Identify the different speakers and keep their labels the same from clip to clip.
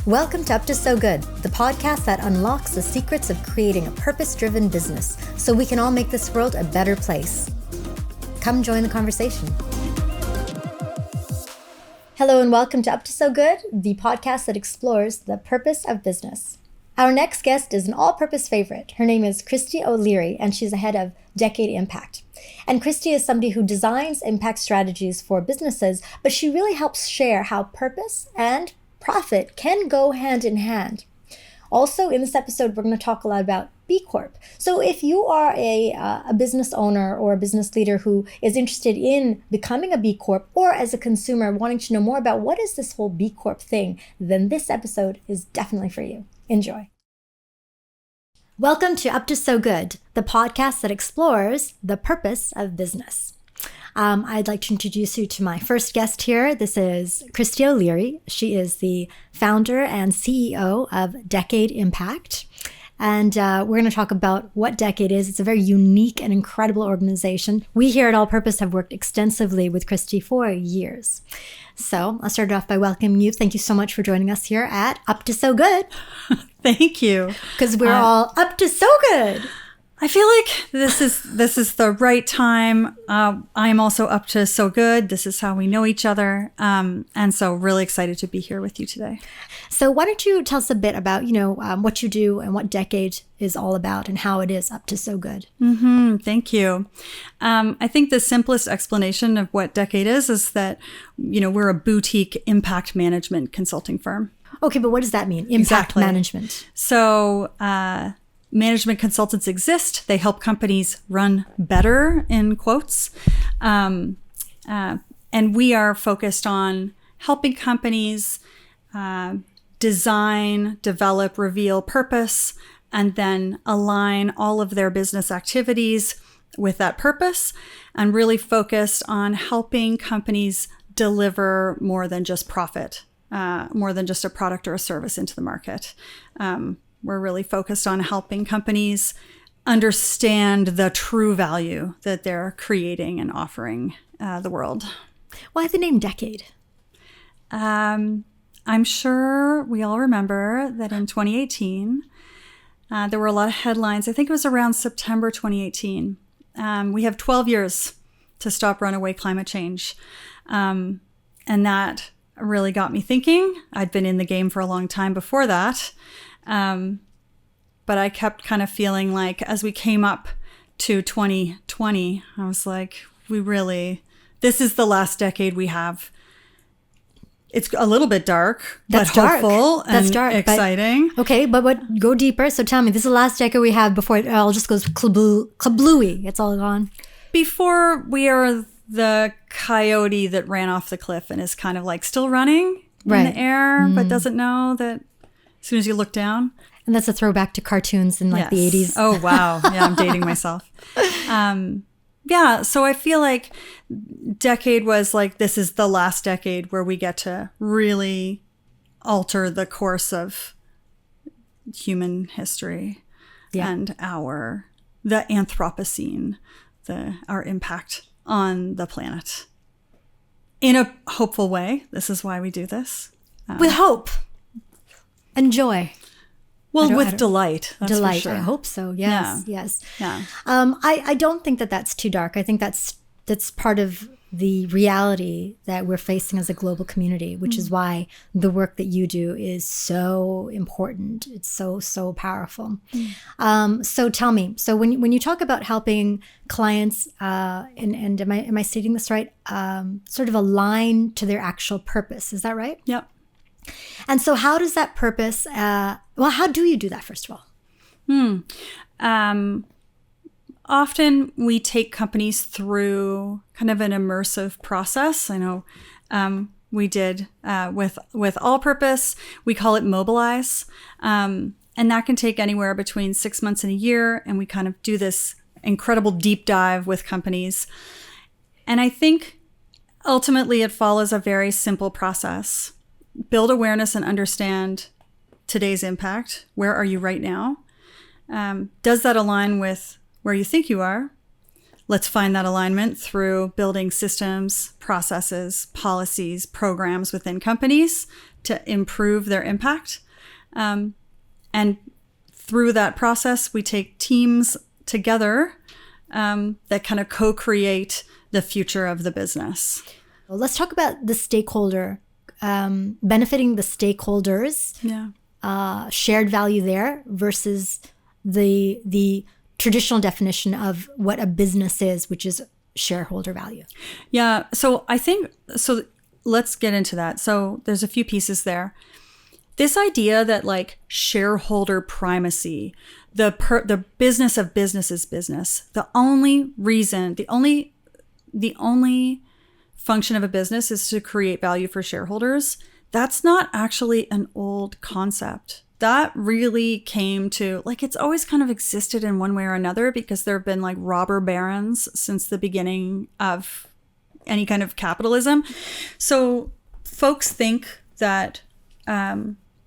Speaker 1: Welcome to Up to So Good, the podcast that unlocks the secrets of creating a purpose-driven business so we can all make this world a better place. Come join the conversation. Hello and welcome to Up to So Good, the podcast that explores the purpose of business. Our next guest is an all-purpose favorite. Her name is Kristy O'Leary, and she's the head of Decade Impact. And Kristy is somebody who designs impact strategies for businesses, but she really helps share how purpose and profit can go hand in hand. Also, in this episode, we're going to talk a lot about B Corp. So if you are a business owner or a business leader who is interested in becoming a B Corp, or as a consumer wanting to know more about what is this whole B Corp thing, then this episode is definitely for you. Enjoy. Welcome to Up to So Good, the podcast that explores the purpose of business. I'd like to introduce you to my first guest here. This is Kristy O'Leary. She is the founder and CEO of Decade Impact. And we're going to talk about what Decade is. It's a very unique and incredible organization. We here at All Purpose have worked extensively with Kristy for years. So I'll start off by welcoming you. Thank you so much for joining us here at Up to So Good.
Speaker 2: Thank you.
Speaker 1: Because we're all up to so good.
Speaker 2: I feel like this is the right time. I'm also up to so good. This is how we know each other. And so really excited to be here with you today.
Speaker 1: So why don't you tell us a bit about, what you do and what Decade is all about and how it is up to so good.
Speaker 2: Thank you. I think the simplest explanation of what Decade is that, we're a boutique impact management consulting firm.
Speaker 1: Okay, but what does that mean? Impact management.
Speaker 2: So, management consultants exist. They help companies run better, in quotes. And we are focused on helping companies design, develop, reveal purpose, and then align all of their business activities with that purpose, and really focused on helping companies deliver more than just profit, more than just a product or a service into the market. We're really focused on helping companies understand the true value that they're creating and offering the world.
Speaker 1: Why the name Decade?
Speaker 2: I'm sure we all remember that in 2018, there were a lot of headlines. I think it was around September 2018. We have 12 years to stop runaway climate change. And that really got me thinking. I'd been in the game for a long time before that. But I kept kind of feeling like as we came up to 2020, I was like, this is the last decade we have. It's a little bit dark, but hopeful and exciting.
Speaker 1: But go deeper. So tell me, this is the last decade we have before it all just goes kablooey. It's all gone.
Speaker 2: Before we are the coyote that ran off the cliff and is kind of like still running in the air, but doesn't know that as soon as you look down.
Speaker 1: And that's a throwback to cartoons in the 80s.
Speaker 2: Oh, wow. Yeah, I'm dating myself. So I feel like Decade was like, this is the last decade where we get to really alter the course of human history and the Anthropocene, our impact on the planet. In a hopeful way. This is why we do this.
Speaker 1: With hope. And joy.
Speaker 2: Well, with delight. That's
Speaker 1: delight.
Speaker 2: For sure.
Speaker 1: I hope so. Yes.
Speaker 2: Yeah.
Speaker 1: Yes.
Speaker 2: Yeah.
Speaker 1: I don't think that that's too dark. I think that's part of the reality that we're facing as a global community, which is why the work that you do is so important. It's so powerful. So tell me. So when you talk about helping clients, and am I stating this right? Sort of align to their actual purpose. Is that right?
Speaker 2: Yep.
Speaker 1: And so how does that purpose, how do you do that, first of all?
Speaker 2: Often we take companies through kind of an immersive process. I know we did with All Purpose, we call it Mobilize. And that can take anywhere between 6 months and a year. And we kind of do this incredible deep dive with companies. And I think ultimately it follows a very simple process. Build awareness and understand today's impact. Where are you right now? Does that align with where you think you are? Let's find that alignment through building systems, processes, policies, programs within companies to improve their impact. And through that process, we take teams together that kind of co-create the future of the business.
Speaker 1: Well, let's talk about the stakeholder, benefiting the stakeholders, shared value there versus the traditional definition of what a business is, which is shareholder value.
Speaker 2: Yeah. So let's get into that. So there's a few pieces there. This idea that like shareholder primacy, the business of business is business. The only function of a business is to create value for shareholders. That's not actually an old concept. That really came to, like, it's always kind of existed in one way or another because there have been like robber barons since the beginning of any kind of capitalism. So folks think that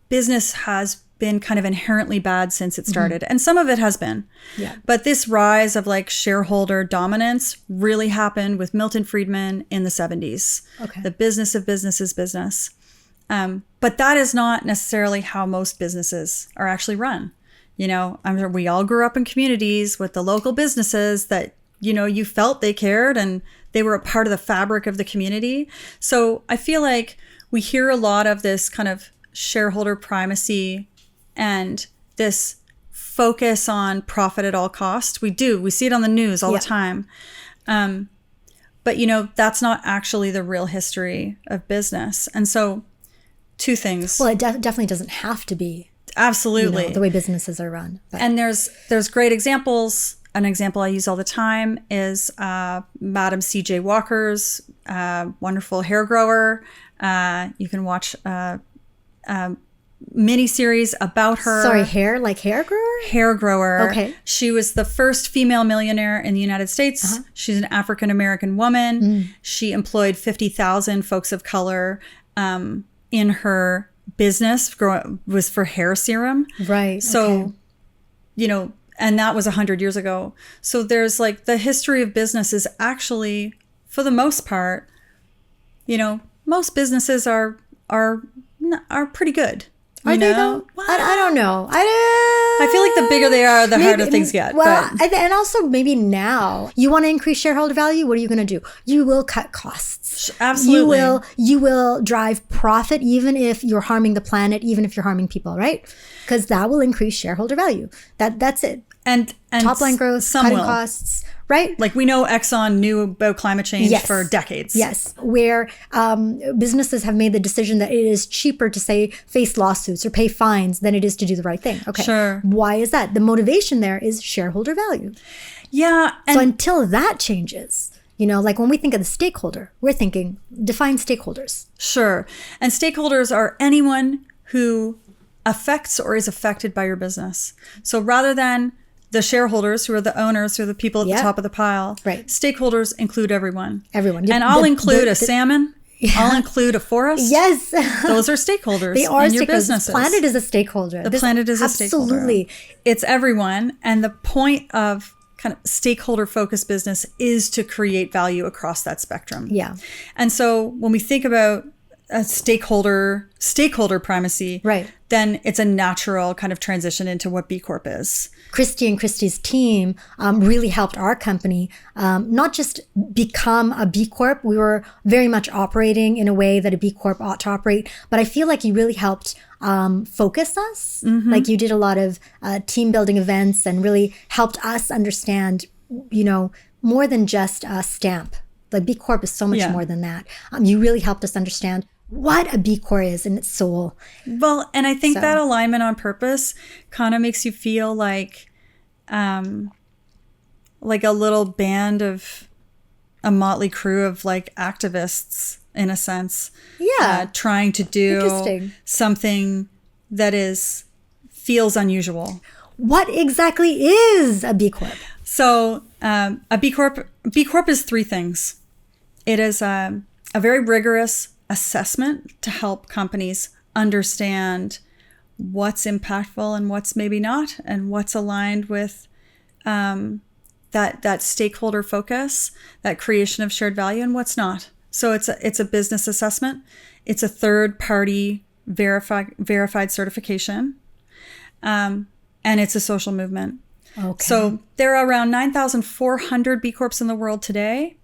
Speaker 2: business has been kind of inherently bad since it started. And some of it has been. Yeah. But this rise of like shareholder dominance really happened with Milton Friedman in the 70s. Okay. The business of business is business. But that is not necessarily how most businesses are actually run. You know, I'm sure we all grew up in communities with the local businesses that, you know, you felt they cared and they were a part of the fabric of the community. So I feel like we hear a lot of this kind of shareholder primacy and this focus on profit at all costs. We see it on the news all the time. But, you know, that's not actually the real history of business. And so two things.
Speaker 1: Well, it definitely doesn't have to be.
Speaker 2: Absolutely.
Speaker 1: You know, the way businesses are run. But.
Speaker 2: And there's great examples. An example I use all the time is Madam C.J. Walker's wonderful hair grower. You can watch mini-series about her.
Speaker 1: Sorry, hair grower?
Speaker 2: Hair grower.
Speaker 1: Okay.
Speaker 2: She was the first female millionaire in the United States. Uh-huh. She's an African-American woman. She employed 50,000 folks of color in her business, was for hair serum.
Speaker 1: Right.
Speaker 2: So, you know, and that was 100 years ago. So there's like the history of business is actually, for the most part, you know, most businesses are pretty good.
Speaker 1: Are they though? I don't know.
Speaker 2: I feel like the bigger they are, the harder things get.
Speaker 1: Well, and also maybe now you want to increase shareholder value. What are you going to do? You will cut costs.
Speaker 2: Absolutely.
Speaker 1: You will drive profit, even if you're harming the planet, even if you're harming people, right? Because that will increase shareholder value. That's it.
Speaker 2: And
Speaker 1: top line growth, cutting costs, right?
Speaker 2: Like we know Exxon knew about climate change for decades.
Speaker 1: Yes, where businesses have made the decision that it is cheaper to say face lawsuits or pay fines than it is to do the right thing. Okay,
Speaker 2: sure.
Speaker 1: Why is that? The motivation there is shareholder value.
Speaker 2: Yeah.
Speaker 1: So until that changes, you know, like when we think of the stakeholder, we're thinking define stakeholders.
Speaker 2: Sure. And stakeholders are anyone who affects or is affected by your business. So rather than the shareholders, who are the owners, who are the people at the top of the pile.
Speaker 1: Right.
Speaker 2: Stakeholders include everyone.
Speaker 1: Everyone.
Speaker 2: And I'll include a salmon. Yeah. I'll include a forest.
Speaker 1: Yes.
Speaker 2: Those are stakeholders.
Speaker 1: They are
Speaker 2: in
Speaker 1: stakeholders.
Speaker 2: your businesses.
Speaker 1: The planet is a stakeholder.
Speaker 2: The planet is a stakeholder.
Speaker 1: Absolutely.
Speaker 2: It's everyone. And the point of kind of stakeholder-focused business is to create value across that spectrum.
Speaker 1: Yeah.
Speaker 2: And so when we think about a stakeholder primacy,
Speaker 1: right,
Speaker 2: then it's a natural kind of transition into what B Corp is.
Speaker 1: Kristy and Kristy's team really helped our company not just become a B Corp. We were very much operating in a way that a B Corp ought to operate, but I feel like you really helped focus us. Mm-hmm. Like you did a lot of team building events and really helped us understand, you know, more than just a stamp. Like B Corp is so much more than that. You really helped us understand what a B Corp is in its soul.
Speaker 2: Well, and I think that alignment on purpose kind of makes you feel like a little band of a motley crew of like activists in a sense.
Speaker 1: Yeah.
Speaker 2: Trying to do something that feels unusual.
Speaker 1: What exactly is a B Corp?
Speaker 2: So a B Corp is three things. It is a very rigorous assessment to help companies understand what's impactful and what's maybe not, and what's aligned with that stakeholder focus, that creation of shared value, and what's not. So it's a business assessment. It's a third party verified certification. And it's a social movement.
Speaker 1: Okay.
Speaker 2: So there are around 9,400 B Corps in the world today,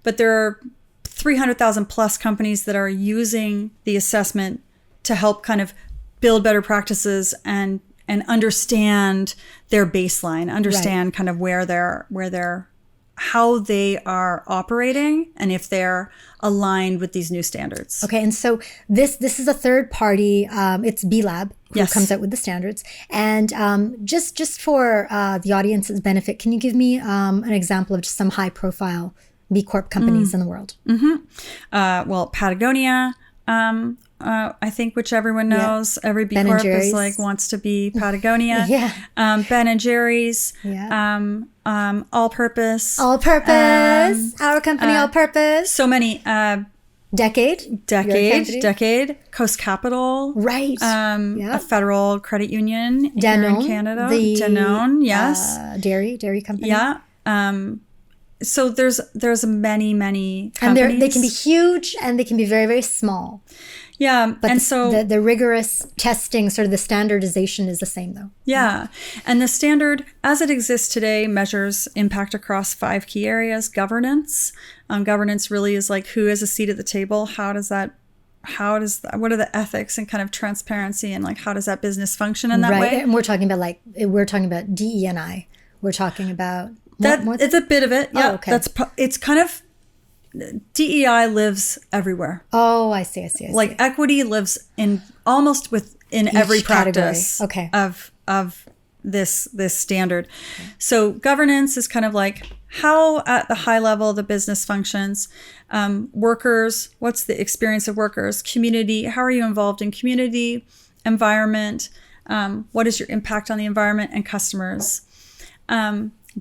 Speaker 2: but there are 300,000 plus companies that are using the assessment to help kind of build better practices and understand their baseline, understand kind of where they're how they are operating and if they're aligned with these new standards.
Speaker 1: Okay, and so this is a third party. It's B Lab who comes out with the standards. And just for the audience's benefit, can you give me an example of just some high profile B Corp companies in the world?
Speaker 2: Well, Patagonia. I think, which everyone knows, every B
Speaker 1: Ben
Speaker 2: Corp
Speaker 1: &
Speaker 2: is like wants to be Patagonia. Ben and Jerry's. All Purpose.
Speaker 1: All Purpose. Our company, All Purpose.
Speaker 2: So many.
Speaker 1: Decade.
Speaker 2: Coast Capital.
Speaker 1: Right.
Speaker 2: A federal credit union here in Canada.
Speaker 1: Danone,
Speaker 2: yes.
Speaker 1: Dairy company.
Speaker 2: Yeah. So there's many companies.
Speaker 1: And they can be huge and they can be very, very small.
Speaker 2: Yeah.
Speaker 1: But
Speaker 2: and so
Speaker 1: the rigorous testing, sort of the standardization is the same though.
Speaker 2: Yeah. And the standard as it exists today measures impact across 5 key areas. Governance. Governance really is like who has a seat at the table? What are the ethics and kind of transparency and like how does that business function in that way?
Speaker 1: And we're talking about DE&I. We're talking about
Speaker 2: it's a bit of it. Yeah.
Speaker 1: Oh, okay.
Speaker 2: It's kind of DEI lives everywhere.
Speaker 1: Oh, I see.
Speaker 2: Like equity lives in almost within every practice of this standard. Okay. So governance is kind of like how at the high level the business functions. Workers, what's the experience of workers? Community, how are you involved in community, environment? What is your impact on the environment and customers?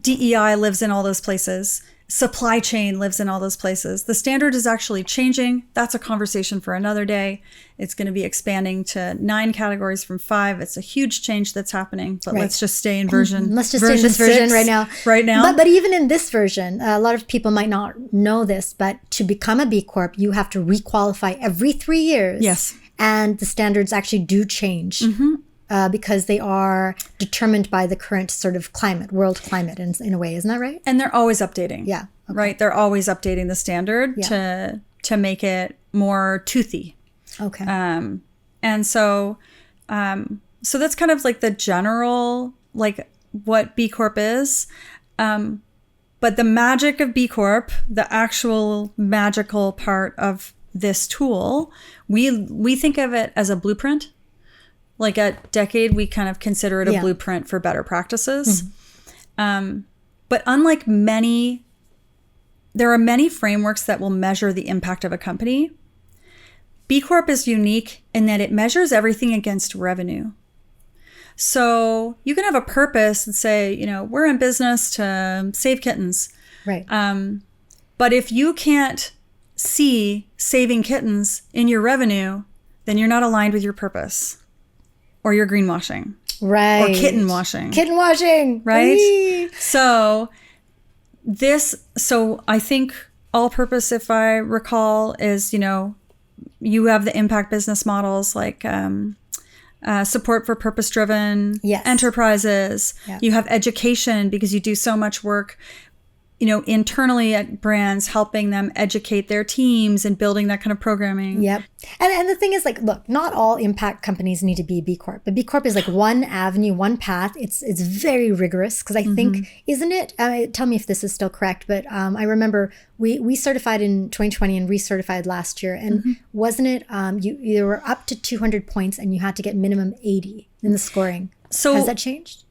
Speaker 2: DEI lives in all those places. Supply chain lives in all those places. The standard is actually changing. That's a conversation for another day. It's going to be expanding to 9 categories from 5. It's a huge change that's happening, but let's just stay in version.
Speaker 1: Let's just stay in this version right now.
Speaker 2: Right now.
Speaker 1: But even in this version, a lot of people might not know this, but to become a B Corp, you have to requalify every 3 years.
Speaker 2: Yes.
Speaker 1: And the standards actually do change. Because they are determined by the current sort of world climate in a way. Isn't that right?
Speaker 2: And they're always updating.
Speaker 1: Yeah. Okay.
Speaker 2: Right? They're always updating the standard to make it more toothy.
Speaker 1: Okay.
Speaker 2: And so that's kind of like the general, like what B Corp is. But the magic of B Corp, the actual magical part of this tool, we think of it as a blueprint. Like at Decade, we kind of consider it a blueprint for better practices. But unlike there are many frameworks that will measure the impact of a company. B Corp is unique in that it measures everything against revenue. So you can have a purpose and say, we're in business to save kittens.
Speaker 1: Right.
Speaker 2: But if you can't see saving kittens in your revenue, then you're not aligned with your purpose. Or you're greenwashing.
Speaker 1: Right.
Speaker 2: Or kitten washing.
Speaker 1: Kitten washing.
Speaker 2: Right?
Speaker 1: Whee!
Speaker 2: So I think all purpose, if I recall, is, you have the impact business models like support for purpose-driven enterprises. Yeah. You have education because you do so much work internally at brands, helping them educate their teams and building that kind of programming. Yep.
Speaker 1: And the thing is, like, look, not all impact companies need to be B Corp, but B Corp is like one avenue, one path. It's very rigorous because I think, isn't it? Tell me if this is still correct, but I remember we certified in 2020 and recertified last year, and wasn't it? You were up to 200 points and you had to get minimum 80 in the scoring. So has that changed?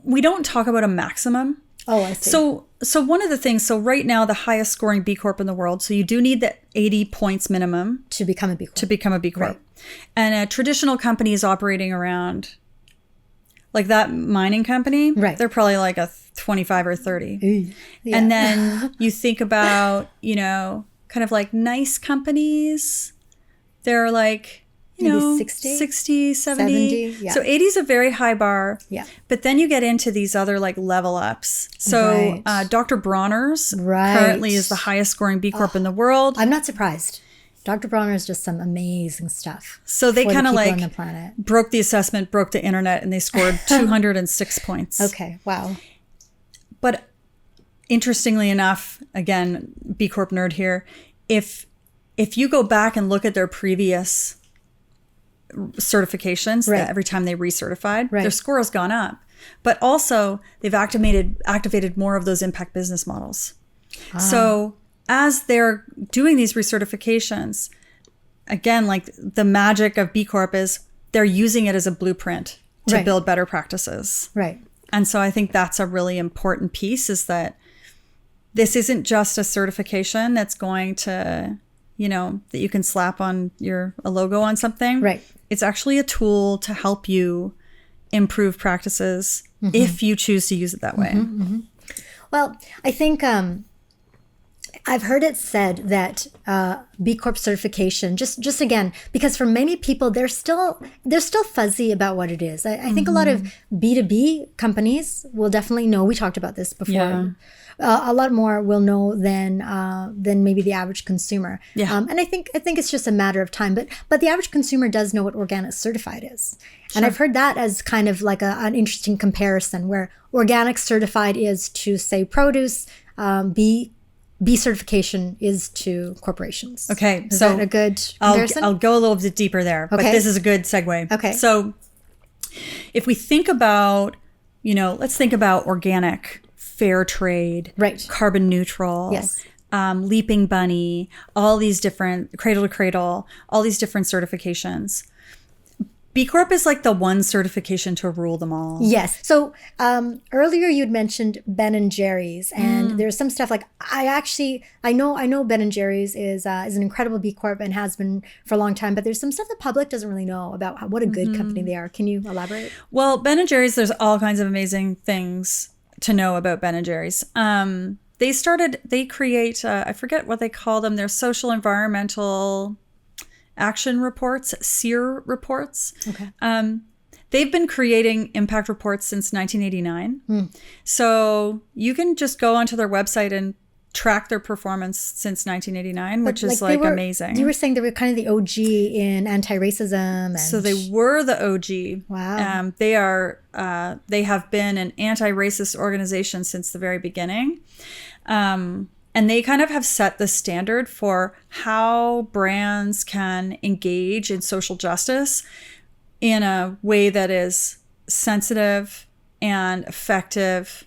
Speaker 2: We don't talk about a maximum.
Speaker 1: Oh, I see.
Speaker 2: So one of the things, right now, the highest scoring B Corp in the world, so you do need the 80 points minimum.
Speaker 1: To become a B Corp.
Speaker 2: Right. And a traditional company is operating around, like that mining company, they're probably like a 25 or 30. Yeah. And then you think about, kind of like nice companies, they're like, 60, 70. Yeah. So 80 is a very high bar. Yeah. But then you get into these other like level ups. So Dr. Bronner's currently is the highest scoring B Corp in the world.
Speaker 1: I'm not surprised. Dr. Bronner's just some amazing stuff.
Speaker 2: So they kind of
Speaker 1: on the planet.
Speaker 2: broke the assessment, broke the internet, and they scored 206 points.
Speaker 1: Okay, wow.
Speaker 2: But interestingly enough, again, B Corp nerd here, if you go back and look at their previous certifications,
Speaker 1: Right.
Speaker 2: that every time they recertified,
Speaker 1: Right.
Speaker 2: their score has gone up. But also they've activated more of those impact business models. So as they're doing these recertifications, again, like the magic of B Corp is they're using it as a blueprint to
Speaker 1: Right.
Speaker 2: build better practices.
Speaker 1: Right.
Speaker 2: And so I think that's a really important piece, is that this isn't just a certification that's going to, that you can slap on a logo on something.
Speaker 1: Right.
Speaker 2: It's actually a tool to help you improve practices if you choose to use it that way.
Speaker 1: Well, I think I've heard it said that B Corp certification, just again, because for many people they're still fuzzy about what it is. I think a lot of B2B companies will definitely know. We talked about this before.
Speaker 2: Yeah.
Speaker 1: A lot more will know than maybe the average consumer.
Speaker 2: Yeah.
Speaker 1: And I think it's just a matter of time. But the average consumer does know what organic certified is. And I've heard that as kind of like an interesting comparison, where organic certified is to, say, produce, B certification is to corporations.
Speaker 2: Okay.
Speaker 1: Is
Speaker 2: so
Speaker 1: that a good comparison?
Speaker 2: I'll go a little bit deeper there, but
Speaker 1: Okay.
Speaker 2: this is a good segue.
Speaker 1: Okay.
Speaker 2: So if we think about, let's think about organic, fair trade,
Speaker 1: Right.
Speaker 2: carbon neutral,
Speaker 1: Yes.
Speaker 2: Leaping Bunny, all these different cradle to cradle, all these different certifications. B Corp is like the one certification to rule them all.
Speaker 1: Yes. So earlier you'd mentioned Ben and Jerry's, and there's some stuff like I know Ben and Jerry's is an incredible B Corp and has been for a long time, but there's some stuff the public doesn't really know about what a good company they are. Can you elaborate?
Speaker 2: Well, Ben and Jerry's, there's all kinds of amazing things to know about Ben and Jerry's. They create, I forget what they call them, their social environmental action reports, SEER reports.
Speaker 1: Okay.
Speaker 2: They've been creating impact reports since 1989. So you can just go onto their website and track their performance since 1989, which is amazing.
Speaker 1: You were saying they were kind of the OG in anti-racism. And
Speaker 2: So they were the OG.
Speaker 1: Wow.
Speaker 2: They have been an anti-racist organization since the very beginning. And they kind of have set the standard for how brands can engage in social justice in a way that is sensitive and effective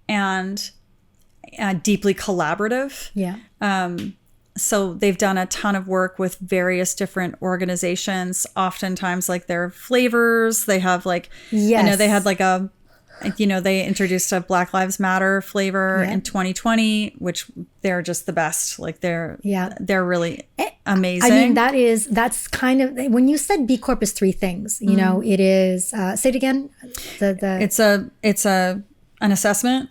Speaker 2: and deeply collaborative.
Speaker 1: Yeah.
Speaker 2: So they've done a ton of work with various different organizations, oftentimes like their flavors. They have like,
Speaker 1: Yes.
Speaker 2: they had like they introduced a Black Lives Matter flavor in 2020, which they're just the best. Like they're really amazing.
Speaker 1: I mean, that's kind of, when you said B Corp is three things, it is, say it again.
Speaker 2: It's an assessment,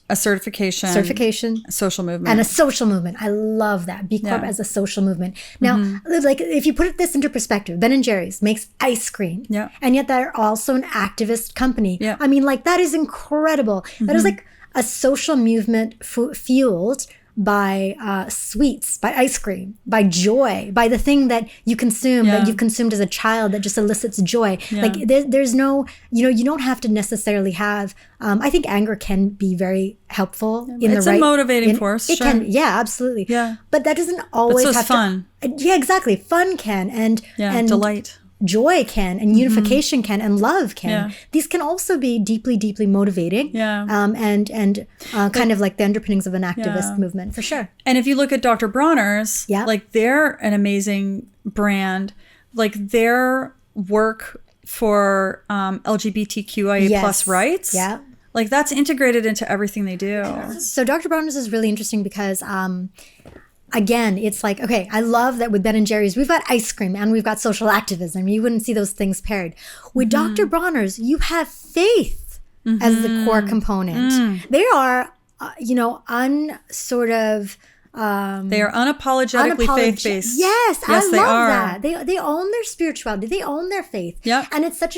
Speaker 2: a certification,
Speaker 1: a
Speaker 2: social movement,
Speaker 1: and a social movement. I love that. B Corp as a social movement. Now, like if you put this into perspective, Ben and Jerry's makes ice cream, and yet they're also an activist company.
Speaker 2: Yeah.
Speaker 1: I mean, like that is incredible. That is like a social movement fueled by sweets, by ice cream, by joy, by the thing that you consume, that you've consumed as a child that just elicits joy. Like there's no, you don't have to necessarily have, I think anger can be very helpful in
Speaker 2: it's
Speaker 1: the right.
Speaker 2: It's a motivating force.
Speaker 1: It can, absolutely.
Speaker 2: Yeah.
Speaker 1: But that doesn't always
Speaker 2: so
Speaker 1: have
Speaker 2: fun.
Speaker 1: Yeah, exactly. Fun can, and
Speaker 2: delight.
Speaker 1: Joy can, and unification can, and love can.
Speaker 2: Yeah.
Speaker 1: These can also be deeply, deeply motivating.
Speaker 2: Yeah.
Speaker 1: And kind of like the underpinnings of an activist movement, for sure.
Speaker 2: And if you look at Dr. Bronner's, like they're an amazing brand. Like their work for LGBTQIA plus rights.
Speaker 1: Yeah.
Speaker 2: Like that's integrated into everything they do.
Speaker 1: So Dr. Bronner's is really interesting because again, it's like, okay, I love that with Ben and Jerry's, we've got ice cream and we've got social activism. You wouldn't see those things paired. With Dr. Bronner's, you have faith as the core component. They are, they are
Speaker 2: unapologetically faith-based.
Speaker 1: Yes, I love
Speaker 2: they are.
Speaker 1: that. They own their spirituality. They own their faith.
Speaker 2: Yep.
Speaker 1: And it's such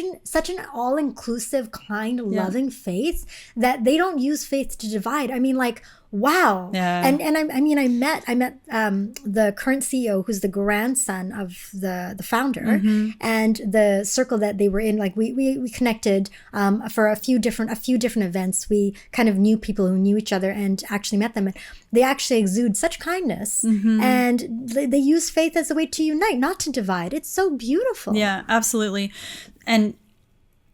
Speaker 1: an all-inclusive, kind, loving faith that they don't use faith to divide. I mean, like, Wow.
Speaker 2: Yeah.
Speaker 1: And I mean, I met the current CEO, who's the grandson of the founder, and the circle that they were in. Like we connected for a few different events. We kind of knew people who knew each other and actually met them. And they actually exude such kindness, and they use faith as a way to unite, not to divide. It's so beautiful.
Speaker 2: Yeah, absolutely.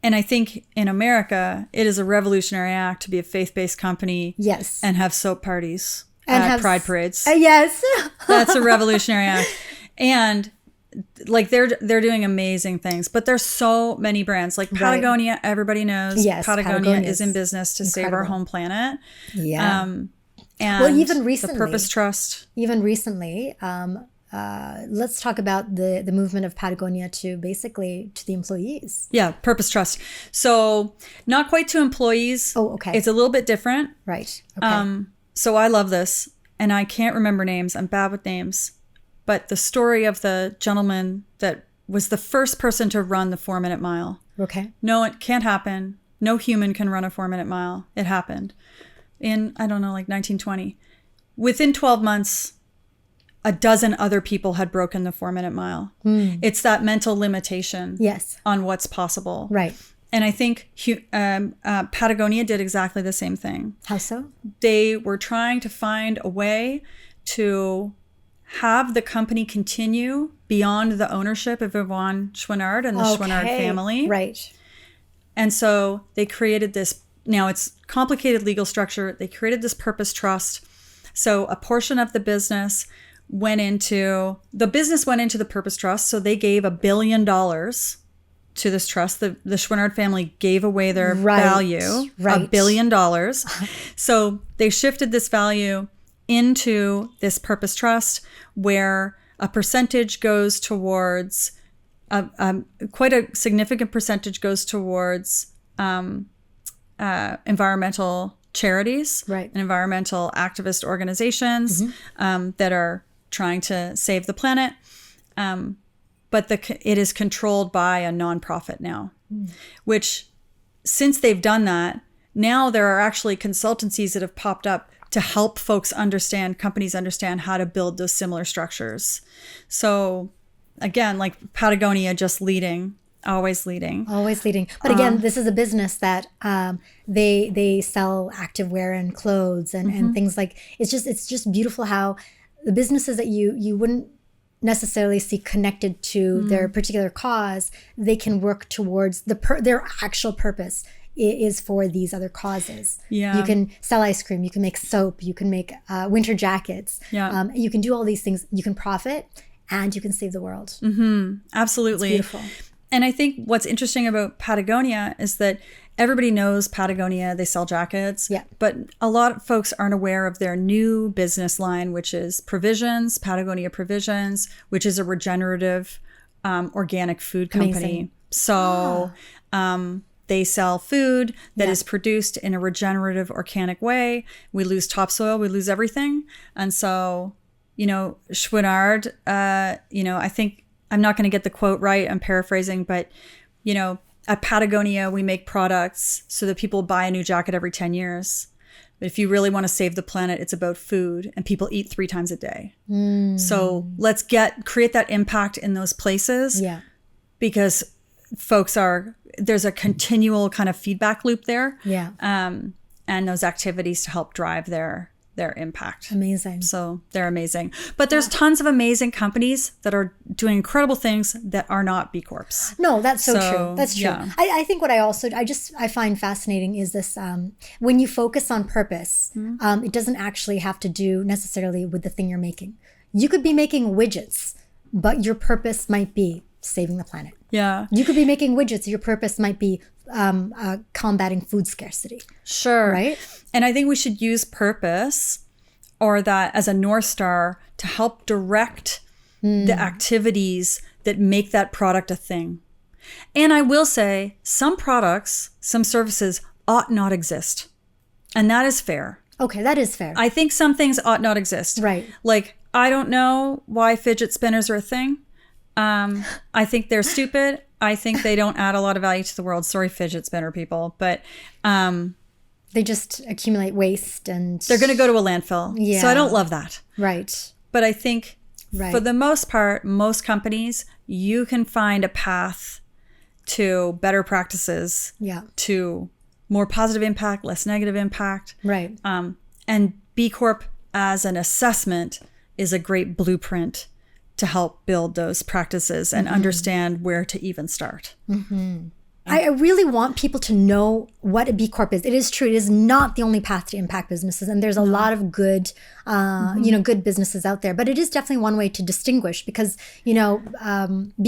Speaker 2: And I think in America, it is a revolutionary act to be a faith-based company.
Speaker 1: Yes.
Speaker 2: And have soap parties
Speaker 1: And
Speaker 2: at
Speaker 1: have
Speaker 2: pride parades.
Speaker 1: Yes.
Speaker 2: That's a revolutionary act. And like they're doing amazing things, but there's so many brands like Patagonia. Everybody knows Patagonia is in business to save our home planet.
Speaker 1: Yeah.
Speaker 2: And
Speaker 1: well, even recently,
Speaker 2: the Purpose Trust.
Speaker 1: Even recently, let's talk about the movement of Patagonia to basically to the employees.
Speaker 2: Yeah, Purpose Trust. So not quite to employees.
Speaker 1: Oh, okay.
Speaker 2: It's a little bit different.
Speaker 1: Right. Okay.
Speaker 2: So I love this, and I can't remember names. I'm bad with names. But the story of the gentleman that was the first person to run the 4-minute mile.
Speaker 1: Okay.
Speaker 2: No, it can't happen. No human can run a 4-minute mile. It happened in, I don't know, like 1920. Within 12 months, a dozen other people had broken the 4-minute mile. It's that mental limitation on what's possible.
Speaker 1: Right.
Speaker 2: And I think Patagonia did exactly the same thing.
Speaker 1: How so?
Speaker 2: They were trying to find a way to have the company continue beyond the ownership of Yvon Chouinard and the Chouinard family.
Speaker 1: Right.
Speaker 2: And so they created this, now it's complicated legal structure. They created this Purpose Trust. So a portion of the business went into the Purpose Trust. So they gave $1 billion to this trust. The Chouinard family gave away their value, $1 billion. So they shifted this value into this Purpose Trust, where a percentage goes towards, quite a significant percentage goes towards environmental charities and environmental activist organizations that are trying to save the planet. But it is controlled by a nonprofit now, which since they've done that, now there are actually consultancies that have popped up to help companies understand how to build those similar structures. So again, like Patagonia, just leading, always leading. But again, this is a business that they sell activewear and clothes and things like, it's just beautiful how the businesses that you wouldn't necessarily see connected to their particular cause, they can work towards their actual purpose is for these other causes. Yeah.
Speaker 1: You can sell ice cream, you can make soap, you can make winter jackets. Yeah. You can do all these things. You can profit and you can save the world.
Speaker 2: Absolutely.
Speaker 1: It's beautiful.
Speaker 2: And I think what's interesting about Patagonia is that everybody knows Patagonia, they sell jackets, but a lot of folks aren't aware of their new business line, which is Provisions, Patagonia Provisions, which is a regenerative organic food company. Amazing. So they sell food that is produced in a regenerative organic way. We lose topsoil, we lose everything. And so, Chouinard, I think, I'm not going to get the quote right, I'm paraphrasing, but, at Patagonia, we make products so that people buy a new jacket every 10 years. But if you really want to save the planet, it's about food, and people eat 3 times a day. So let's create that impact in those places. Yeah. Because there's a continual kind of feedback loop there. Yeah. And those activities to help drive their impact.
Speaker 1: Amazing.
Speaker 2: So they're amazing. But there's tons of amazing companies that are doing incredible things that are not B Corps.
Speaker 1: No, that's so true. That's true. Yeah. I think what I find fascinating is this, when you focus on purpose, it doesn't actually have to do necessarily with the thing you're making. You could be making widgets, but your purpose might be saving the planet. Yeah. You could be making widgets. Your purpose might be combating food scarcity.
Speaker 2: Sure.
Speaker 1: Right?
Speaker 2: And I think we should use purpose or that as a North Star to help direct the activities that make that product a thing. And I will say some products, some services ought not exist. And that is fair.
Speaker 1: Okay, that is fair.
Speaker 2: I think some things ought not exist.
Speaker 1: Right.
Speaker 2: Like, I don't know why fidget spinners are a thing. I think they're stupid. I think they don't add a lot of value to the world. Sorry, fidget spinner people. But
Speaker 1: They just accumulate waste and...
Speaker 2: They're going to go to a landfill.
Speaker 1: Yeah.
Speaker 2: So I don't love that.
Speaker 1: Right.
Speaker 2: But I think
Speaker 1: Right.
Speaker 2: for the most part, most companies, you can find a path to better practices,
Speaker 1: Yeah.
Speaker 2: to more positive impact, less negative impact.
Speaker 1: Right.
Speaker 2: And B Corp as an assessment is a great blueprint to help build those practices and understand where to even start.
Speaker 1: I really want people to know what a B Corp is. It is true. It is not the only path to impact businesses. And there's a lot of good, good businesses out there. But it is definitely one way to distinguish because, B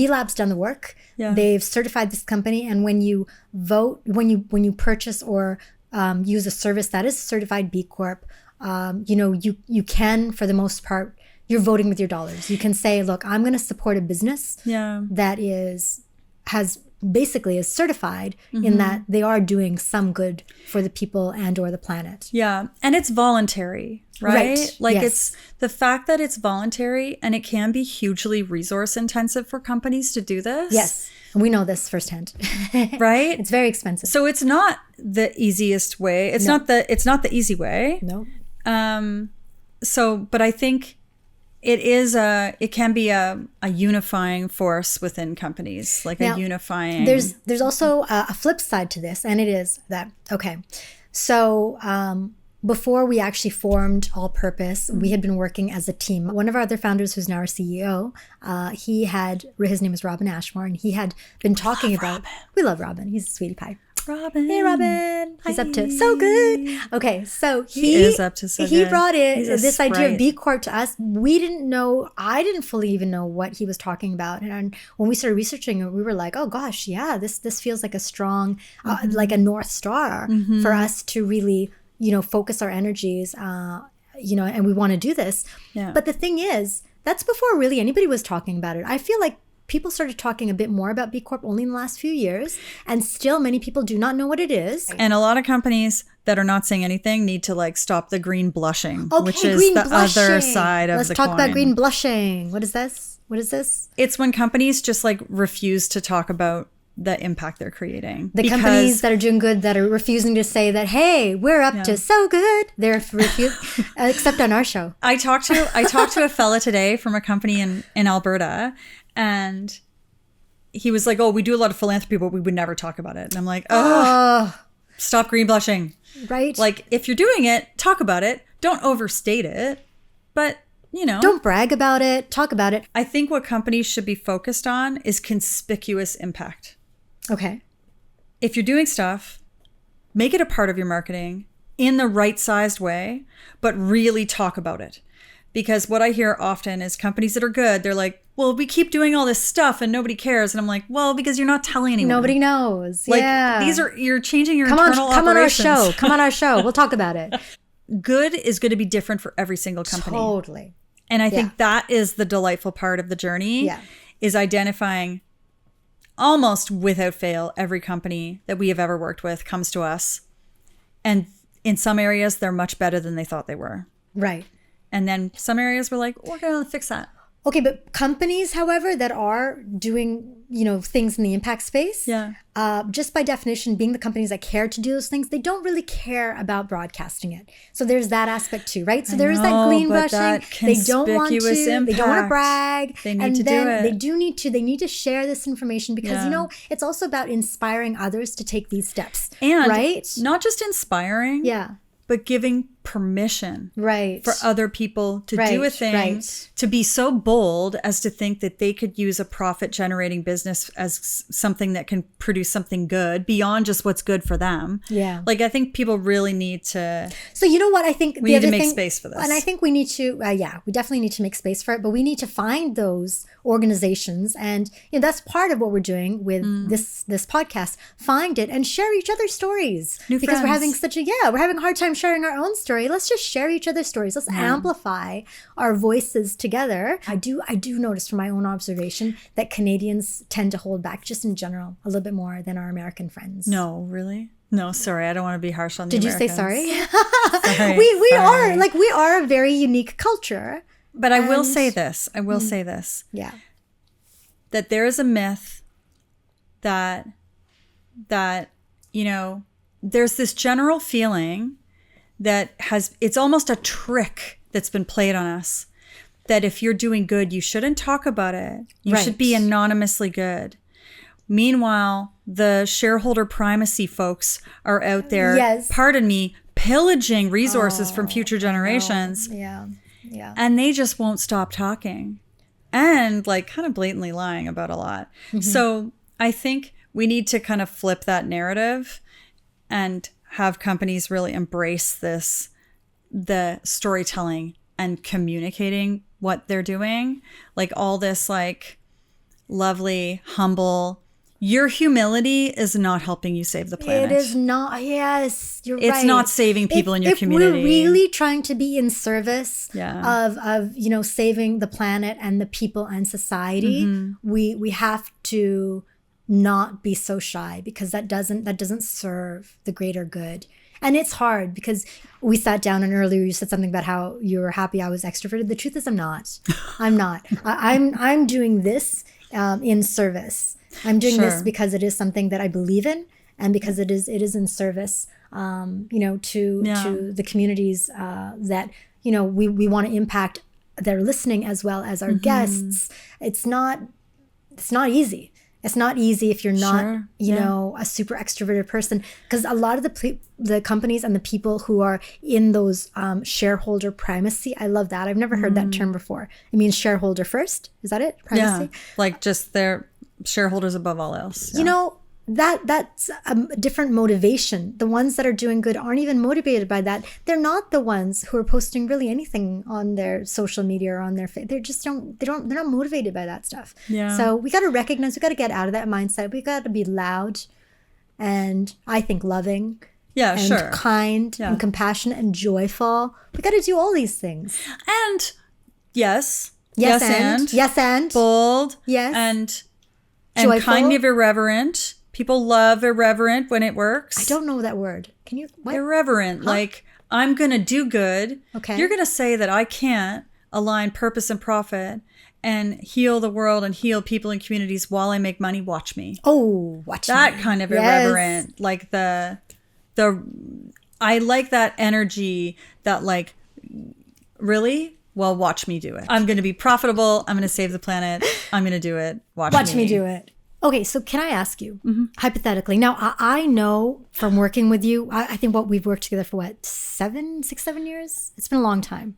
Speaker 1: Lab's done the work.
Speaker 2: Yeah.
Speaker 1: They've certified this company. And when you vote, when you purchase or use a service that is certified B Corp, you can, for the most part, you're voting with your dollars. You can say, look, I'm going to support a business that has basically is certified in that they are doing some good for the people and or the planet.
Speaker 2: Yeah. And it's voluntary, right? Like
Speaker 1: yes.
Speaker 2: It's the fact that it's voluntary and it can be hugely resource intensive for companies to do this.
Speaker 1: Yes. We know this firsthand.
Speaker 2: Right?
Speaker 1: It's very expensive.
Speaker 2: So it's not the easiest way. It's not the easy way.
Speaker 1: No.
Speaker 2: But I think it can be a unifying force within companies, like
Speaker 1: now,
Speaker 2: a unifying.
Speaker 1: There's also a flip side to this, and it is that, okay, so before we actually formed All Purpose, we had been working as a team. One of our other founders, who's now our CEO, his name is Robin Ashmore, and he had been talking about, we love Robin, he's a sweetie pie.
Speaker 2: Robin.
Speaker 1: Hey, Robin. He's up to so good. Okay, so
Speaker 2: he is up to so good.
Speaker 1: He brought in this
Speaker 2: sprite.
Speaker 1: idea of B Corp to us. We didn't know, I didn't fully even know what he was talking about. And when we started researching it, we were like, oh gosh, yeah, this feels like a strong, like a North Star for us to really, focus our energies, and we want to do this.
Speaker 2: Yeah.
Speaker 1: But the thing is, that's before really anybody was talking about it. I feel like people started talking a bit more about B Corp only in the last few years, and still many people do not know what it is.
Speaker 2: And a lot of companies that are not saying anything need to stop the green blushing,
Speaker 1: Okay,
Speaker 2: which is
Speaker 1: green
Speaker 2: the
Speaker 1: blushing.
Speaker 2: other side of
Speaker 1: Let's
Speaker 2: the
Speaker 1: talk
Speaker 2: coin.
Speaker 1: about green blushing. What is this?
Speaker 2: It's when companies just refuse to talk about the impact they're creating.
Speaker 1: The companies that are doing good that are refusing to say that, hey, we're up to so good. They're refusing, except on our show.
Speaker 2: I talked to a fella today from a company in Alberta, and he was like, oh, we do a lot of philanthropy, but we would never talk about it. And I'm like, oh, stop green blushing.
Speaker 1: Right.
Speaker 2: If you're doing it, talk about it. Don't overstate it. But,
Speaker 1: don't brag about it. Talk about it.
Speaker 2: I think what companies should be focused on is conspicuous impact.
Speaker 1: Okay.
Speaker 2: If you're doing stuff, make it a part of your marketing in the right sized way, but really talk about it. Because what I hear often is companies that are good, they're like, well, we keep doing all this stuff and nobody cares. And I'm like, well, because you're not telling anyone.
Speaker 1: Nobody knows.
Speaker 2: You're changing your internal operations.
Speaker 1: Come on our show. Come on our show. We'll talk about it.
Speaker 2: Good is going to be different for every single company.
Speaker 1: Totally.
Speaker 2: And I think that is the delightful part of the journey, is identifying almost without fail, every company that we have ever worked with comes to us. And in some areas, they're much better than they thought they were.
Speaker 1: Right.
Speaker 2: And then some areas we're like, we're going to fix that.
Speaker 1: Okay, but companies, however, that are doing, things in the impact space, just by definition, being the companies that care to do those things, they don't really care about broadcasting it. So there's that aspect too, right? So there is that green brushing. They don't want to. They don't want to brag.
Speaker 2: They need to do it.
Speaker 1: They do need to. They need to share this information because it's also about inspiring others to take these steps.
Speaker 2: And
Speaker 1: right?
Speaker 2: Not just inspiring.
Speaker 1: Yeah.
Speaker 2: But giving permission
Speaker 1: for
Speaker 2: other people to do a thing, to be so bold as to think that they could use a profit generating business as something that can produce something good beyond just what's good for them.
Speaker 1: Yeah.
Speaker 2: I think people really need to.
Speaker 1: So you know what? I think
Speaker 2: we need to make space for this.
Speaker 1: And I think we need to, we definitely need to make space for it, but we need to find those organizations. And that's part of what we're doing with this podcast. Find it and share each other's stories.
Speaker 2: New
Speaker 1: because
Speaker 2: friends.
Speaker 1: we're having a hard time sharing our own story. Let's just share each other's stories. Let's amplify our voices together. I do notice from my own observation that Canadians tend to hold back just in general a little bit more than our American friends.
Speaker 2: No, really? No, sorry. I don't want to be harsh on the
Speaker 1: Americans. Did you say
Speaker 2: sorry?
Speaker 1: Sorry. we are a very unique culture.
Speaker 2: But I will say this.
Speaker 1: Yeah.
Speaker 2: That there is a myth that there's this general feeling that it's almost a trick that's been played on us, that if you're doing good, you shouldn't talk about it. You should be anonymously good. Meanwhile, the shareholder primacy folks are out there, pardon me, pillaging resources from future generations.
Speaker 1: Yeah.
Speaker 2: And they just won't stop talking and like kind of blatantly lying about a lot. So I think we need to kind of flip that narrative and have companies really embrace the storytelling and communicating what they're doing. Like all this like lovely, humble, your humility is not helping you save the planet.
Speaker 1: It is not. Yes, you're right.
Speaker 2: It's not saving people in your community.
Speaker 1: If we're really trying to be in service of saving the planet and the people and society, we have to not be so shy, because that doesn't serve the greater good. And it's hard because we sat down and earlier you said something about how you were happy I was extroverted. The truth is I'm not. I'm doing this in service. I'm doing this because it is something that I believe in, and because it is in service, to the communities that we want to impact. They're listening as well as our guests. It's not easy. It's not easy if you're not, a super extroverted person, because a lot of the companies and the people who are in those shareholder primacy, I love that. I've never heard that term before. It means shareholder first. Is that it? Primacy?
Speaker 2: Yeah, like just their shareholders above all else.
Speaker 1: Yeah. That's a different motivation. The ones that are doing good aren't even motivated by that. They're not the ones who are posting really anything on their social media or on their they're not motivated by that stuff.
Speaker 2: Yeah.
Speaker 1: So we got to recognize, we got to get out of that mindset. We got to be loud and I think loving.
Speaker 2: Yeah,
Speaker 1: and kind and compassionate and joyful. We got to do all these things.
Speaker 2: And yes and bold.
Speaker 1: Yes.
Speaker 2: And
Speaker 1: joyful.
Speaker 2: Kind of irreverent. People love irreverent when it works.
Speaker 1: I don't know that word. Can you? What?
Speaker 2: Irreverent. Huh? Like, I'm going to do good.
Speaker 1: Okay.
Speaker 2: You're going to say that I can't align purpose and profit and heal the world and heal people and communities while I make money. Watch me.
Speaker 1: Oh, watch
Speaker 2: that
Speaker 1: me.
Speaker 2: Kind of irreverent. Like I like that energy that like, really? Well, watch me do it. I'm going to be profitable. I'm going to save the planet. I'm going to do it. Watch
Speaker 1: me do it. Okay, so can I ask you, hypothetically, now I know from working with you, I think we've worked together for 6, 7 years? It's been a long time.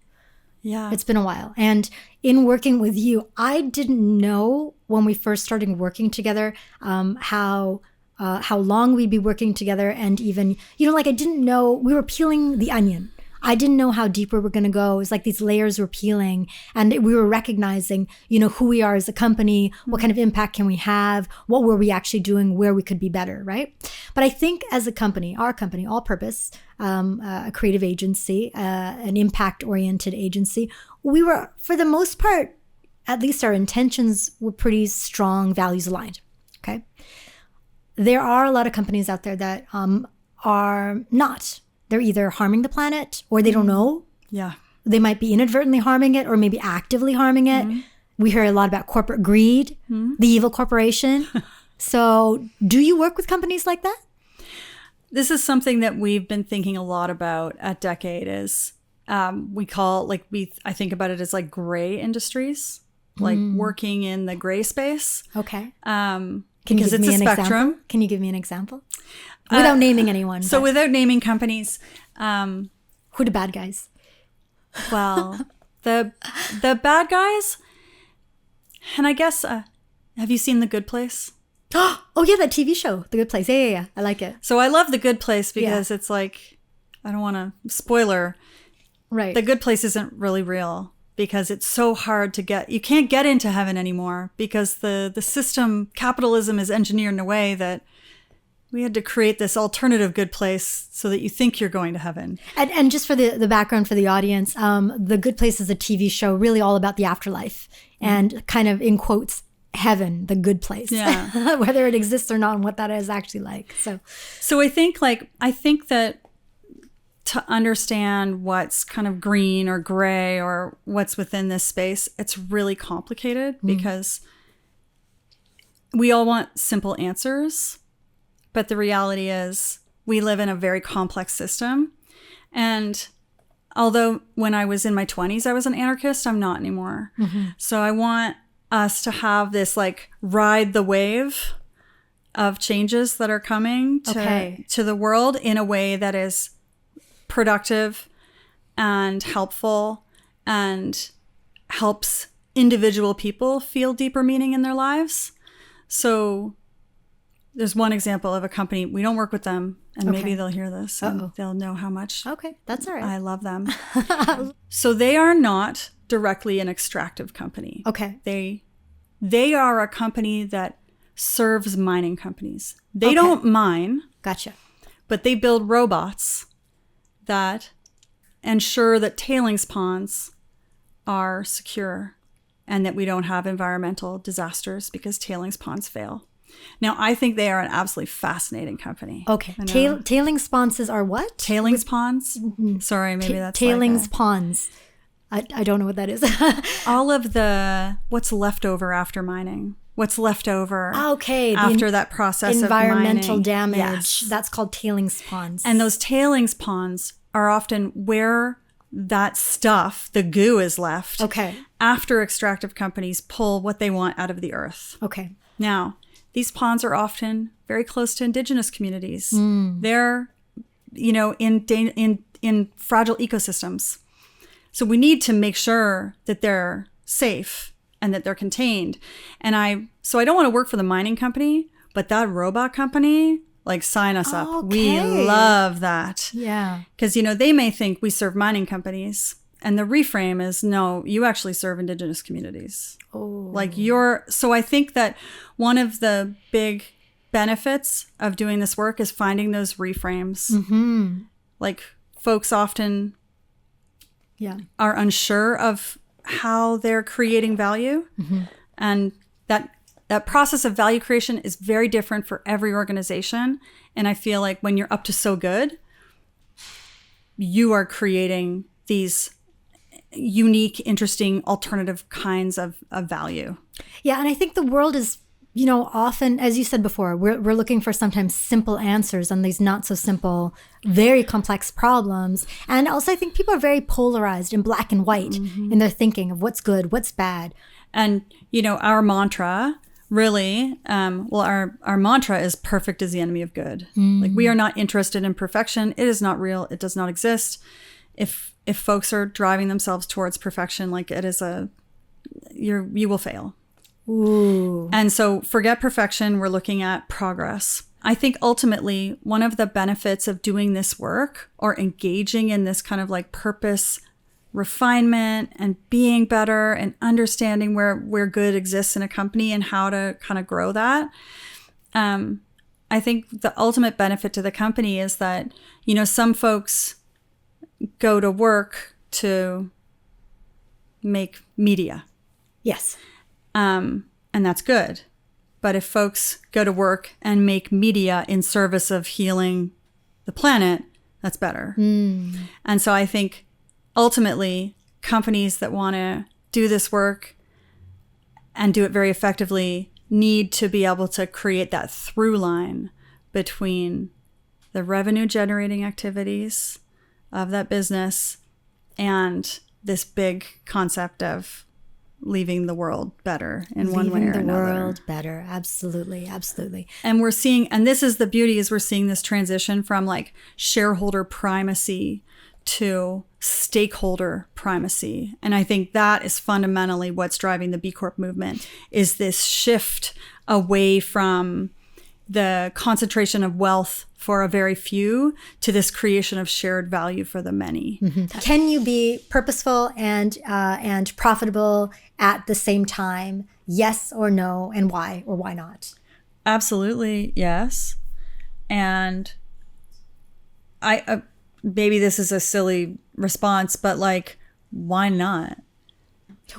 Speaker 2: Yeah.
Speaker 1: It's been a while. And in working with you, I didn't know when we first started working together how long we'd be working together, and even, I didn't know, we were peeling the onion. I didn't know how deep we were going to go. It was like these layers were peeling, and we were recognizing, who we are as a company, what kind of impact can we have, what were we actually doing, where we could be better, right? But I think as a company, our company, All Purpose, a creative agency, an impact-oriented agency, we were, for the most part, at least our intentions were pretty strong, values aligned, okay? There are a lot of companies out there that are not. They're either harming the planet or they don't know.
Speaker 2: Yeah.
Speaker 1: They might be inadvertently harming it or maybe actively harming it. We hear a lot about corporate greed, the evil corporation. So do you work with companies like that?
Speaker 2: This is something that we've been thinking a lot about at Decade is I think about it as like gray industries, like working in the gray space.
Speaker 1: Okay.
Speaker 2: Because it's a spectrum.
Speaker 1: Example? Can you give me an example? Without naming anyone.
Speaker 2: So without naming companies.
Speaker 1: Who are the bad guys?
Speaker 2: Well, the bad guys, and I guess, have you seen The Good Place?
Speaker 1: Oh yeah, that TV show, The Good Place. Yeah. I like it.
Speaker 2: So I love The Good Place because it's like, I don't want to, spoiler.
Speaker 1: Right.
Speaker 2: The Good Place isn't really real because it's so hard to get, you can't get into heaven anymore because the system, capitalism is engineered in a way that we had to create this alternative good place so that you think you're going to heaven.
Speaker 1: And just for the background for the audience, The Good Place is a TV show really all about the afterlife and kind of, in quotes, heaven, the good place.
Speaker 2: Yeah.
Speaker 1: Whether it exists or not and what that is actually like.
Speaker 2: So I think that to understand what's kind of green or gray or what's within this space, it's really complicated because we all want simple answers. But the reality is we live in a very complex system. And although when I was in my 20s, I was an anarchist, I'm not anymore. So I want us to have this like ride the wave of changes that are coming to the world in a way that is productive and helpful and helps individual people feel deeper meaning in their lives. So there's one example of a company, we don't work with them, and maybe they'll hear this and they'll know how much
Speaker 1: that's all right.
Speaker 2: I love them. So they are not directly an extractive company. They are a company that serves mining companies. They don't mine.
Speaker 1: Gotcha.
Speaker 2: But they build robots that ensure that tailings ponds are secure and that we don't have environmental disasters because tailings ponds fail. Now, I think they are an absolutely fascinating company.
Speaker 1: Tailings ponds are what?
Speaker 2: Tailings ponds? Sorry, maybe that's
Speaker 1: tailings ponds. I don't know what that is.
Speaker 2: All of what's left over after mining. What's left over after that process of
Speaker 1: environmental
Speaker 2: mining.
Speaker 1: damage.
Speaker 2: Yes.
Speaker 1: That's called tailings ponds.
Speaker 2: And those tailings ponds are often where that stuff, the goo, is left after extractive companies pull what they want out of the earth. Now, these ponds are often very close to indigenous communities. They're, in fragile ecosystems. So we need to make sure that they're safe and that they're contained. So I don't want to work for the mining company, but that robot company, like, sign us up. We love that.
Speaker 1: Yeah.
Speaker 2: Because, they may think we serve mining companies. And the reframe is, no, you actually serve indigenous communities. So I think that one of the big benefits of doing this work is finding those reframes. Like, folks often are unsure of how they're creating value. And that process of value creation is very different for every organization. And I feel like when you're up to so good, you are creating these unique, interesting, alternative kinds of value.
Speaker 1: Yeah, and I think the world is, often, as you said before, we're looking for sometimes simple answers on these not so simple, very complex problems. And also I think people are very polarized in black and white in their thinking of what's good, what's bad.
Speaker 2: And, our mantra really, our mantra is perfect is the enemy of good. Like, we are not interested in perfection. It is not real. It does not exist. If folks are driving themselves towards perfection, like, it is you will fail.
Speaker 1: Ooh.
Speaker 2: And so forget perfection. We're looking at progress. I think ultimately one of the benefits of doing this work or engaging in this kind of like purpose refinement and being better and understanding where good exists in a company and how to kind of grow that. I think the ultimate benefit to the company is that, some folks go to work to make media.
Speaker 1: Yes.
Speaker 2: And that's good. But if folks go to work and make media in service of healing the planet, that's better. And so I think ultimately companies that want to do this work and do it very effectively need to be able to create that through line between the revenue generating activities of that business and this big concept of leaving the world better in one way or another.
Speaker 1: Leaving the world better. Absolutely. Absolutely.
Speaker 2: And we're seeing, and this is the beauty, is we're seeing this transition from like shareholder primacy to stakeholder primacy. And I think that is fundamentally what's driving the B Corp movement, is this shift away from the concentration of wealth for a very few to this creation of shared value for the many.
Speaker 1: Can you be purposeful and profitable at the same time? Yes or no, and why or why not?
Speaker 2: Absolutely, yes. And I maybe this is a silly response, but like, why not?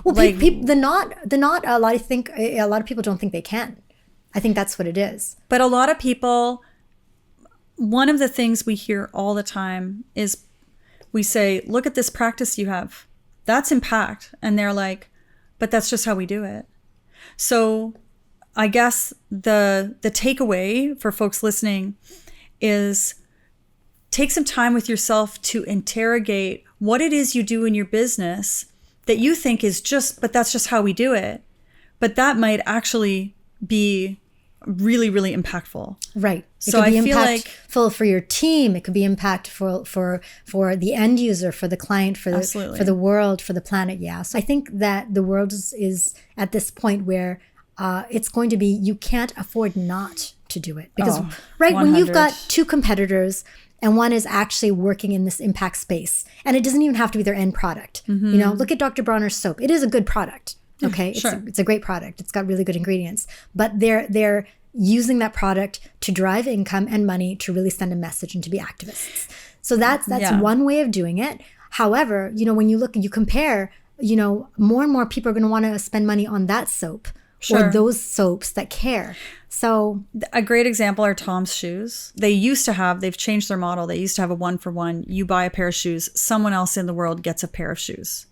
Speaker 1: Well, like, the not a lot of people don't think they can. I think that's what it is.
Speaker 2: But a lot of people, one of the things we hear all the time is we say, look at this practice you have. That's impact. And they're like, but that's just how we do it. So I guess the takeaway for folks listening is take some time with yourself to interrogate what it is you do in your business that you think is but that's just how we do it. But that might actually be really, really impactful.
Speaker 1: Right.
Speaker 2: So
Speaker 1: it could be
Speaker 2: I feel like
Speaker 1: impactful for your team. It could be impactful for the end user, for the client, for the world, for the planet. Yeah. So I think that the world is at this point where it's going to be, you can't afford not to do it. Because right, 100. When you've got two competitors and one is actually working in this impact space, and it doesn't even have to be their end product. You know, look at Dr. Bronner's soap. It is a good product. Okay, it's a great product. It's got really good ingredients, but they're using that product to drive income and money to really send a message and to be activists. So that's one way of doing it. However, you know, when you compare, you know, more and more people are going to want to spend money on that soap or those soaps that care. So
Speaker 2: a great example are Tom's shoes. They've changed their model. They used to have a 1-for-1. You buy a pair of shoes, someone else in the world gets a pair of shoes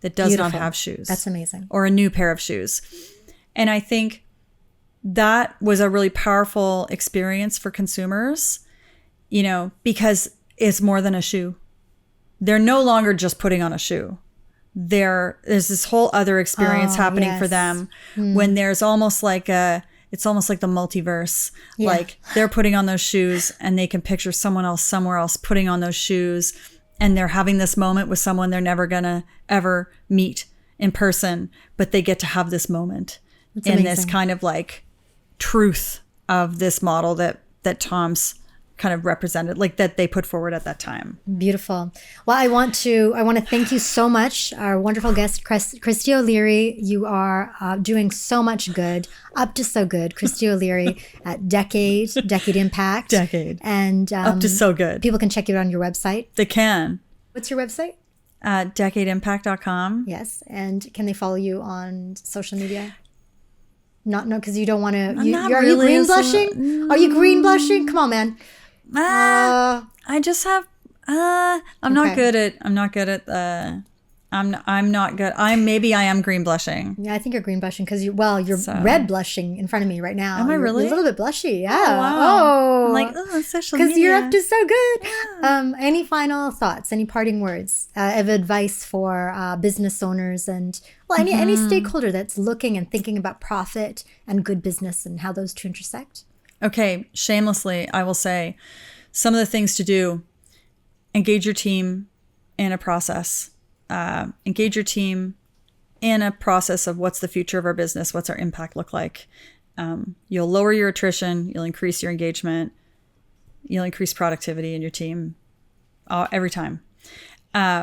Speaker 2: that does not have shoes.
Speaker 1: That's amazing.
Speaker 2: Or a new pair of shoes. And I think that was a really powerful experience for consumers, you know, because it's more than a shoe. They're no longer just putting on a shoe. There's this whole other experience happening for them when there's almost like it's almost like the multiverse. Yeah. Like they're putting on those shoes and they can picture someone else somewhere else putting on those shoes. And they're having this moment with someone they're never going to ever meet in person, but they get to have this moment in this kind of like truth of this model that Tom's kind of represented, like that they put forward at that time.
Speaker 1: Beautiful. Well, I want to thank you so much. Our wonderful guest, Kristy O'Leary. You are doing so much good, up to so good. Kristy O'Leary at Decade Impact. And
Speaker 2: up to so good.
Speaker 1: People can check you out on your website.
Speaker 2: They can.
Speaker 1: What's your website?
Speaker 2: DecadeImpact.com.
Speaker 1: Yes. And can they follow you on social media? No, because you don't want to. Are you green blushing? Are you green blushing? Come on, man.
Speaker 2: I just have. I'm not good at. I'm not good. Maybe I am green blushing.
Speaker 1: Yeah, I think you're green blushing because you're red blushing in front of me right now.
Speaker 2: Am I really?
Speaker 1: You're a little bit blushy. Yeah.
Speaker 2: Oh, wow. I'm like, social media.
Speaker 1: Because you're up to so good. Yeah. Any final thoughts? Any parting words of advice for business owners and any stakeholder that's looking and thinking about profit and good business and how those two intersect?
Speaker 2: Okay, shamelessly, I will say some of the things to do: engage your team in a process. Engage your team in a process of what's the future of our business, what's our impact look like. You'll lower your attrition, you'll increase your engagement, you'll increase productivity in your team every time.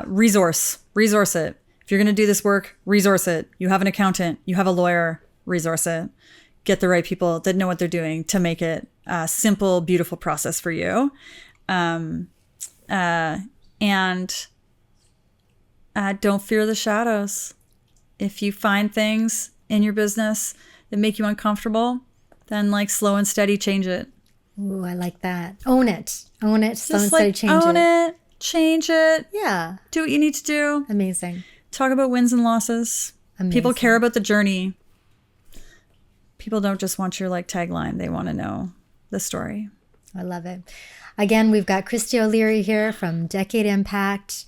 Speaker 2: Resource it. If you're going to do this work, resource it. You have an accountant, you have a lawyer, resource it. Get the right people that know what they're doing to make it a simple, beautiful process for you. And don't fear the shadows. If you find things in your business that make you uncomfortable, then slow and steady change it.
Speaker 1: Ooh, I like that. Own it. Slow and steady change it.
Speaker 2: Own it. Change it.
Speaker 1: Yeah.
Speaker 2: Do what you need to do.
Speaker 1: Amazing.
Speaker 2: Talk about wins and losses. Amazing. People care about the journey. People don't just want your tagline. They want to know the story.
Speaker 1: I love it. Again, we've got Kristy O'Leary here from Decade Impact.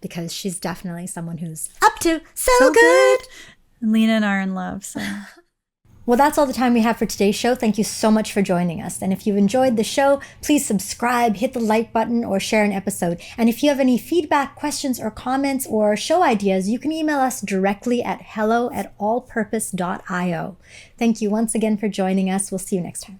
Speaker 1: Because she's definitely someone who's up to so good.
Speaker 2: Lena and I are in love. So.
Speaker 1: Well, that's all the time we have for today's show. Thank you so much for joining us. And if you've enjoyed the show, please subscribe, hit the like button, or share an episode. And if you have any feedback, questions, or comments, or show ideas, you can email us directly at hello@allpurpose.io. Thank you once again for joining us. We'll see you next time.